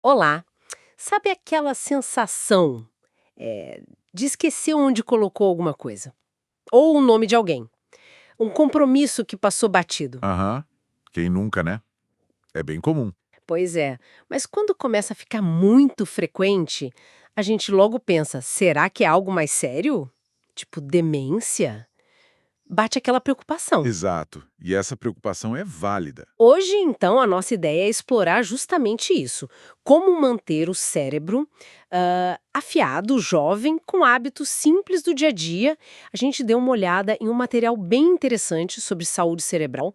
Olá, sabe aquela sensação de esquecer onde colocou alguma coisa? Ou o nome de alguém? Um compromisso que passou batido? Aham. Quem nunca, né? É bem comum. Pois é, mas quando começa a ficar muito frequente, a gente logo pensa: será que é algo mais sério? Tipo demência? Bate aquela preocupação. Exato. E essa preocupação é válida. Hoje, então, a nossa ideia é explorar justamente isso. Como manter o cérebro afiado, jovem, com hábitos simples do dia a dia. A gente deu uma olhada em um material bem interessante sobre saúde cerebral,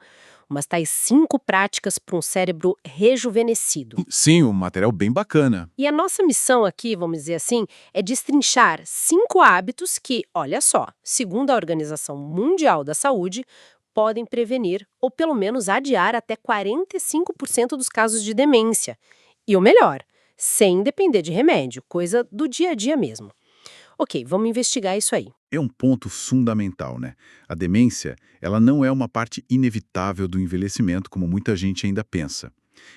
umas tais 5 práticas para um cérebro rejuvenescido. Sim, um material bem bacana. E a nossa missão aqui, vamos dizer assim, é destrinchar 5 hábitos que, olha só, segundo a Organização Mundial da Saúde, podem prevenir ou pelo menos adiar até 45% dos casos de demência. E o melhor, sem depender de remédio, coisa do dia a dia mesmo. Ok, vamos investigar isso aí. É um ponto fundamental, né? A demência, ela não é uma parte inevitável do envelhecimento, como muita gente ainda pensa.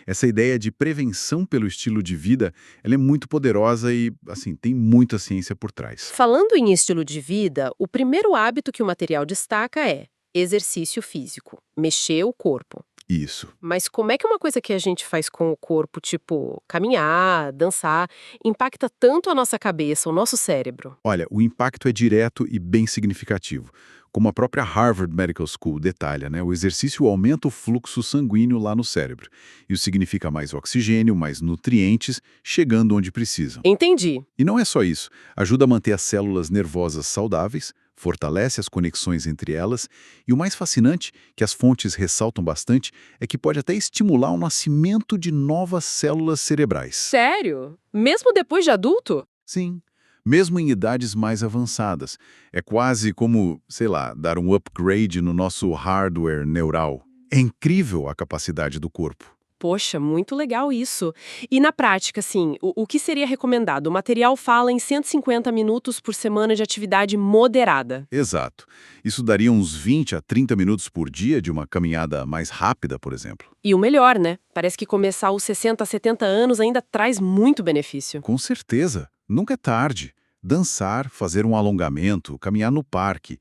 Essa ideia de prevenção pelo estilo de vida, ela é muito poderosa e, assim, tem muita ciência por trás. Falando em estilo de vida, o primeiro hábito que o material destaca é exercício físico, mexer o corpo. Isso. Mas como é que uma coisa que a gente faz com o corpo, tipo caminhar, dançar, impacta tanto a nossa cabeça, o nosso cérebro? Olha, o impacto é direto e bem significativo. Como a própria Harvard Medical School detalha, né, o exercício aumenta o fluxo sanguíneo lá no cérebro. Isso significa mais oxigênio, mais nutrientes, chegando onde precisam. Entendi. E não é só isso. Ajuda a manter as células nervosas saudáveis, fortalece as conexões entre elas, e o mais fascinante, que as fontes ressaltam bastante, é que pode até estimular o nascimento de novas células cerebrais. Sério? Mesmo depois de adulto? Sim, mesmo em idades mais avançadas. É quase como, sei lá, dar um upgrade no nosso hardware neural. É incrível a capacidade do corpo. Poxa, muito legal isso. E na prática, assim, o que seria recomendado? O material fala em 150 minutos por semana de atividade moderada. Exato. Isso daria uns 20 a 30 minutos por dia de uma caminhada mais rápida, por exemplo. E o melhor, né? Parece que começar aos 60 a 70 anos ainda traz muito benefício. Com certeza. Nunca é tarde. Dançar, fazer um alongamento, caminhar no parque.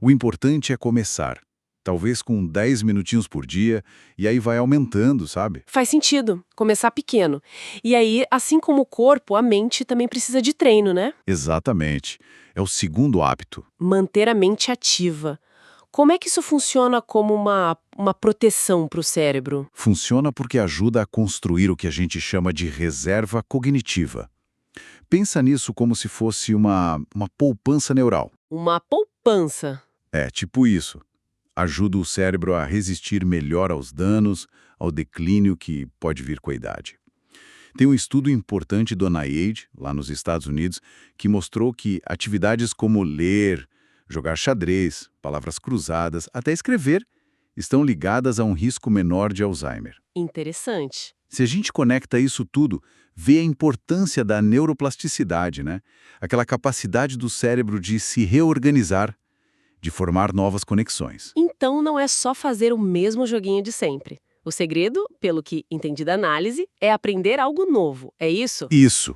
O importante é começar. Talvez com 10 minutinhos por dia, e aí vai aumentando, sabe? Faz sentido, começar pequeno. E aí, assim como o corpo, a mente também precisa de treino, né? Exatamente. É o segundo hábito. Manter a mente ativa. Como é que isso funciona como uma proteção para o cérebro? Funciona porque ajuda a construir o que a gente chama de reserva cognitiva. Pensa nisso como se fosse uma poupança neural. Uma poupança. É, tipo isso. Ajuda o cérebro a resistir melhor aos danos, ao declínio que pode vir com a idade. Tem um estudo importante do NIH, lá nos Estados Unidos, que mostrou que atividades como ler, jogar xadrez, palavras cruzadas, até escrever, estão ligadas a um risco menor de Alzheimer. Interessante. Se a gente conecta isso tudo, vê a importância da neuroplasticidade, né? Aquela capacidade do cérebro de se reorganizar, de formar novas conexões. Então não é só fazer o mesmo joguinho de sempre. O segredo, pelo que entendi da análise, é aprender algo novo. É isso? Isso.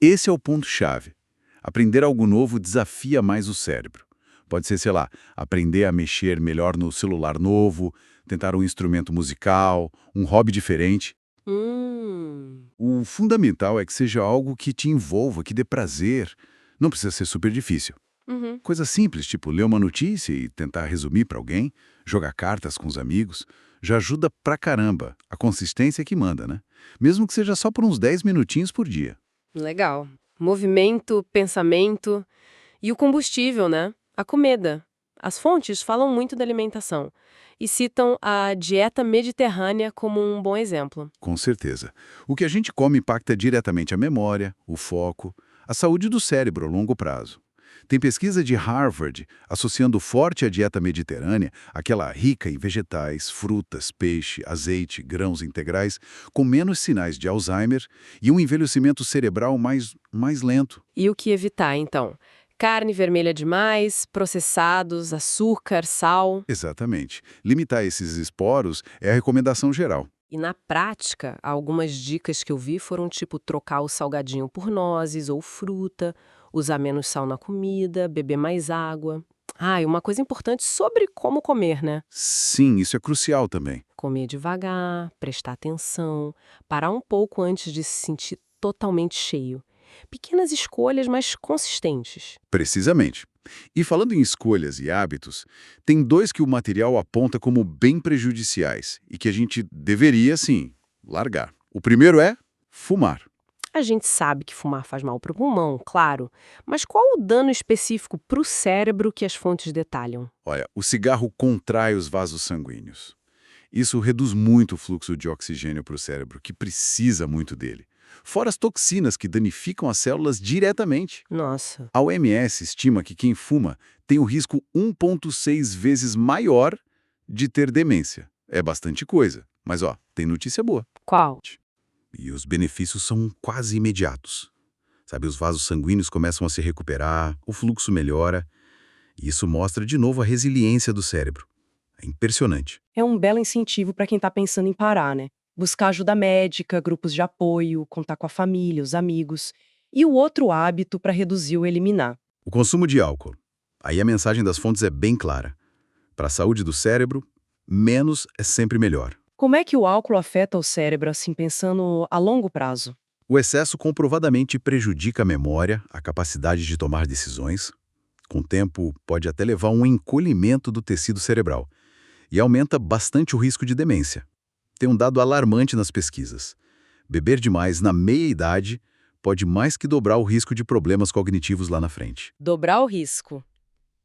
Esse é o ponto-chave. Aprender algo novo desafia mais o cérebro. Pode ser, sei lá, aprender a mexer melhor no celular novo, tentar um instrumento musical, um hobby diferente. Hum. O fundamental é que seja algo que te envolva, que dê prazer. Não precisa ser super difícil. Uhum. Coisa simples, tipo ler uma notícia e tentar resumir para alguém, jogar cartas com os amigos, já ajuda pra caramba. A consistência é que manda, né? Mesmo que seja só por uns 10 minutinhos por dia. Legal. Movimento, pensamento e o combustível, né? A comida. As fontes falam muito da alimentação e citam a dieta mediterrânea como um bom exemplo. Com certeza. O que a gente come impacta diretamente a memória, o foco, a saúde do cérebro a longo prazo. Tem pesquisa de Harvard associando forte à dieta mediterrânea, aquela rica em vegetais, frutas, peixe, azeite, grãos integrais, com menos sinais de Alzheimer e um envelhecimento cerebral mais lento. E o que evitar, então? Carne vermelha demais, processados, açúcar, sal. Exatamente. Limitar esses esporos é a recomendação geral. E na prática, algumas dicas que eu vi foram tipo trocar o salgadinho por nozes ou fruta, usar menos sal na comida, beber mais água. Ah, e uma coisa importante sobre como comer, né? Sim, isso é crucial também. Comer devagar, prestar atenção, parar um pouco antes de se sentir totalmente cheio. Pequenas escolhas, mas consistentes. Precisamente. E falando em escolhas e hábitos, tem dois que o material aponta como bem prejudiciais e que a gente deveria, sim, largar. O primeiro é fumar. A gente sabe que fumar faz mal para o pulmão, claro, mas qual o dano específico para o cérebro que as fontes detalham? Olha, o cigarro contrai os vasos sanguíneos. Isso reduz muito o fluxo de oxigênio para o cérebro, que precisa muito dele. Fora as toxinas que danificam as células diretamente. Nossa, A OMS estima que quem fuma tem o risco 1,6 vezes maior de ter demência. É bastante coisa, mas tem notícia boa. qual? E os benefícios são quase imediatos. Sabe, os vasos sanguíneos começam a se recuperar, o fluxo melhora, e isso mostra de novo a resiliência do cérebro. É impressionante. É um belo incentivo para quem está pensando em parar, né? Buscar ajuda médica, grupos de apoio, contar com a família, os amigos. E o outro hábito para reduzir ou eliminar. O consumo de álcool. Aí a mensagem das fontes é bem clara. Para a saúde do cérebro, menos é sempre melhor. Como é que o álcool afeta o cérebro, assim, pensando a longo prazo? O excesso comprovadamente prejudica a memória, a capacidade de tomar decisões. Com o tempo, pode até levar a um encolhimento do tecido cerebral e aumenta bastante o risco de demência. Tem um dado alarmante nas pesquisas. Beber demais na meia-idade pode mais que dobrar o risco de problemas cognitivos lá na frente. Dobrar o risco.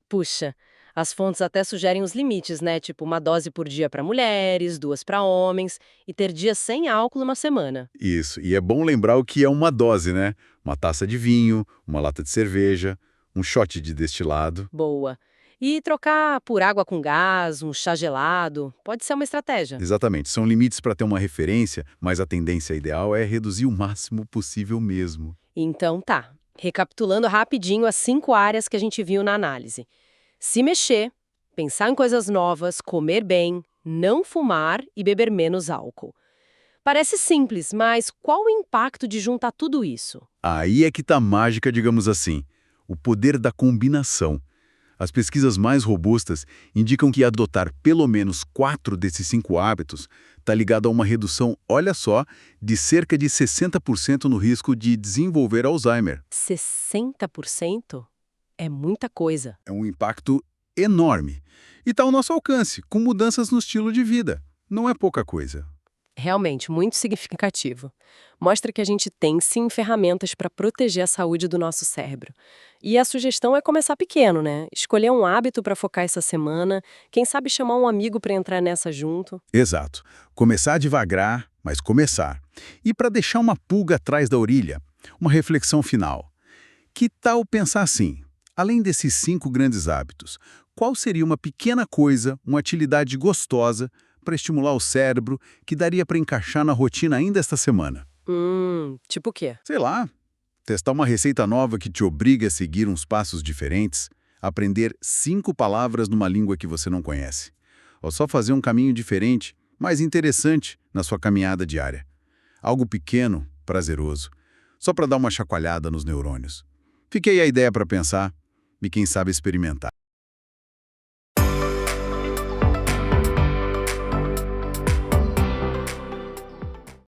Puxa, as fontes até sugerem os limites, né? Tipo uma dose por dia para mulheres, 2 para homens e ter dias sem álcool numa semana. Isso, e é bom lembrar o que é uma dose, né? Uma taça de vinho, uma lata de cerveja, um shot de destilado. Boa. E trocar por água com gás, um chá gelado, pode ser uma estratégia. Exatamente, são limites para ter uma referência, mas a tendência ideal é reduzir o máximo possível mesmo. Então tá. Recapitulando rapidinho as 5 áreas que a gente viu na análise. Se mexer, pensar em coisas novas, comer bem, não fumar e beber menos álcool. Parece simples, mas qual o impacto de juntar tudo isso? Aí é que tá a mágica, digamos assim, o poder da combinação. As pesquisas mais robustas indicam que adotar pelo menos 4 desses 5 hábitos está ligado a uma redução, olha só, de cerca de 60% no risco de desenvolver Alzheimer. 60%? É muita coisa. É um impacto enorme. E está ao nosso alcance, com mudanças no estilo de vida. Não é pouca coisa. Realmente, muito significativo. Mostra que a gente tem, sim, ferramentas para proteger a saúde do nosso cérebro. E a sugestão é começar pequeno, né? Escolher um hábito para focar essa semana, quem sabe chamar um amigo para entrar nessa junto. Exato. Começar devagar, mas começar. E para deixar uma pulga atrás da orelha, uma reflexão final. Que tal pensar assim? Além desses 5 grandes hábitos, qual seria uma pequena coisa, uma atividade gostosa para estimular o cérebro que daria para encaixar na rotina ainda esta semana? Tipo o quê? Sei lá, testar uma receita nova que te obriga a seguir uns passos diferentes, aprender 5 palavras numa língua que você não conhece, ou só fazer um caminho diferente, mais interessante na sua caminhada diária. Algo pequeno, prazeroso, só para dar uma chacoalhada nos neurônios. Fiquei a ideia para pensar e quem sabe experimentar.